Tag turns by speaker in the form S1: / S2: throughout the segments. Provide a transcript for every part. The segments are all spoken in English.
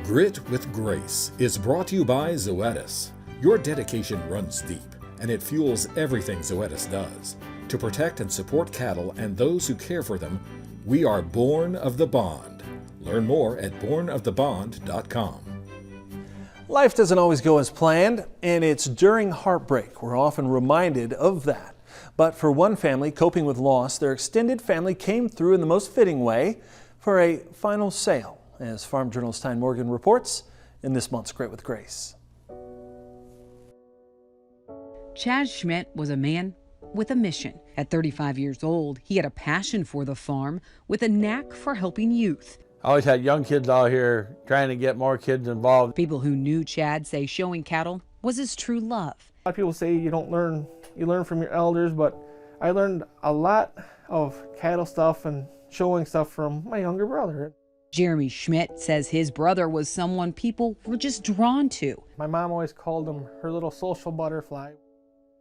S1: Grit with Grace is brought to you by Zoetis. Your dedication runs deep, and it fuels everything Zoetis does. To protect and support cattle and those who care for them, we are born of the bond. Learn more at bornofthebond.com.
S2: Life doesn't always go as planned, and it's during heartbreak we're often reminded of that. But for one family coping with loss, their extended family came through in the most fitting way for a final sale, as Farm Journal's Tyne Morgan reports in this month's Grit with Grace.
S3: Chad Schmidt was a man with a mission. At 35 years old, he had a passion for the farm with a knack for helping youth.
S4: I always had young kids out here trying to get more kids involved.
S3: People who knew Chad say showing cattle was his true love.
S5: A lot of people say you don't learn, you learn from your elders, but I learned a lot of cattle stuff and showing stuff from my younger brother.
S3: Jeremy Schmidt says his brother was someone people were just drawn to.
S5: My mom always called him her little social butterfly.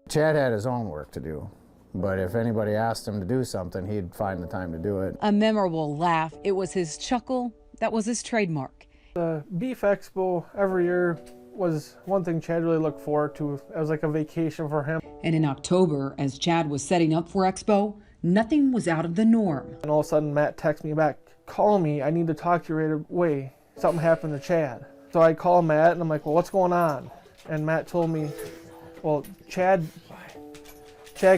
S6: Chad had his own work to do, but if anybody asked him to do something, he'd find the time to do it.
S3: A memorable laugh. It was his chuckle that was his trademark.
S5: The Beef Expo every year was one thing Chad really looked forward to. It was like a vacation for him.
S3: And in October, as Chad was setting up for Expo, nothing was out of the norm.
S5: And all of a sudden Matt texts me back, "Call me, I need to talk to you right away. Something happened to Chad." So I call Matt and I'm like, "Well, what's going on?" And Matt told me, "Well, Chad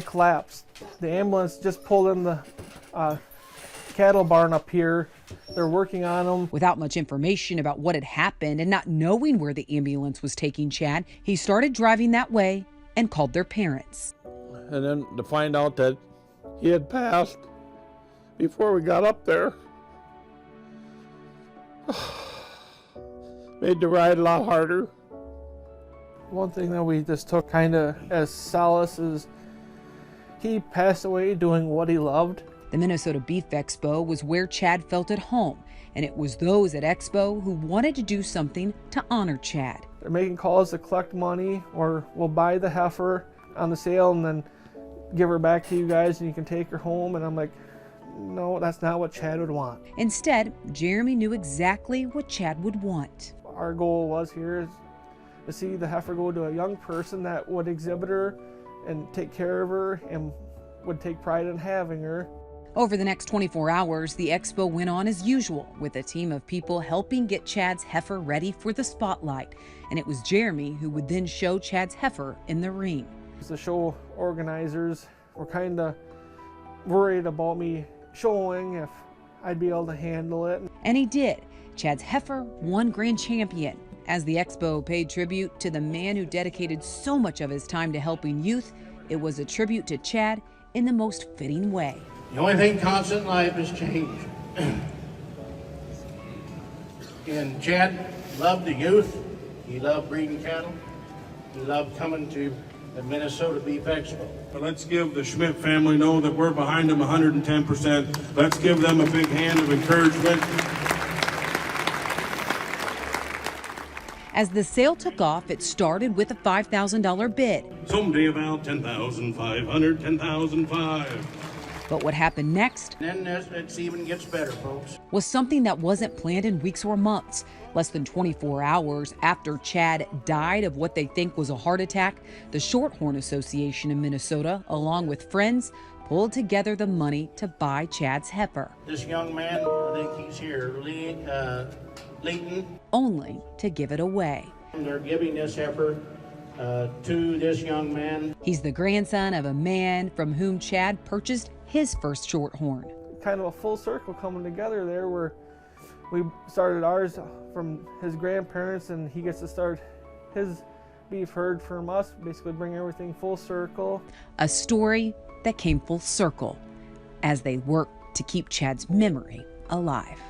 S5: collapsed. The ambulance just pulled in the cattle barn up here. They're working on him."
S3: Without much information about what had happened and not knowing where the ambulance was taking Chad, he started driving that way and called their parents.
S4: And then to find out that he had passed before we got up there made the ride a lot harder.
S5: One thing that we just took kind of as solace is he passed away doing what he loved.
S3: The Minnesota Beef Expo was where Chad felt at home, and it was those at Expo who wanted to do something to honor Chad.
S5: They're making calls to collect money, or we'll buy the heifer on the sale and then give her back to you guys and you can take her home. And I'm like, no, that's not what Chad would want.
S3: Instead, Jeremy knew exactly what Chad would want.
S5: Our goal was here is to see the heifer go to a young person that would exhibit her and take care of her and would take pride in having her.
S3: Over the next 24 hours, the expo went on as usual, with a team of people helping get Chad's heifer ready for the spotlight. And it was Jeremy who would then show Chad's heifer in the ring.
S5: The show organizers were kind of worried about me showing if I'd be able to handle it.
S3: And he did. Chad's heifer won grand champion. As the expo paid tribute to the man who dedicated so much of his time to helping youth, it was a tribute to Chad in the most fitting way.
S7: The only thing constant in life is change. And Chad loved the youth. He loved breeding cattle. He loved coming to the Minnesota Beef Expo.
S8: But let's give the Schmidt family know that we're behind them 110%. Let's give them a big hand of encouragement.
S3: As the sale took off, it started with a $5,000 bid.
S8: Someday about 10,500, 10,005.
S3: But what happened next
S7: And then it even gets better, folks.
S3: was something that wasn't planned in weeks or months. Less than 24 hours after Chad died of what they think was a heart attack, the Shorthorn Association in Minnesota, along with friends, pulled together the money to buy Chad's heifer.
S7: This young man, I think he's here, Leighton.
S3: Only to give it away.
S7: They're giving this heifer to this young man.
S3: He's the grandson of a man from whom Chad purchased his first Shorthorn.
S5: Kind of a full circle coming together there, where we started ours from his grandparents and he gets to start his beef herd from us, basically bring everything full circle.
S3: A story that came full circle as they worked to keep Chad's memory alive.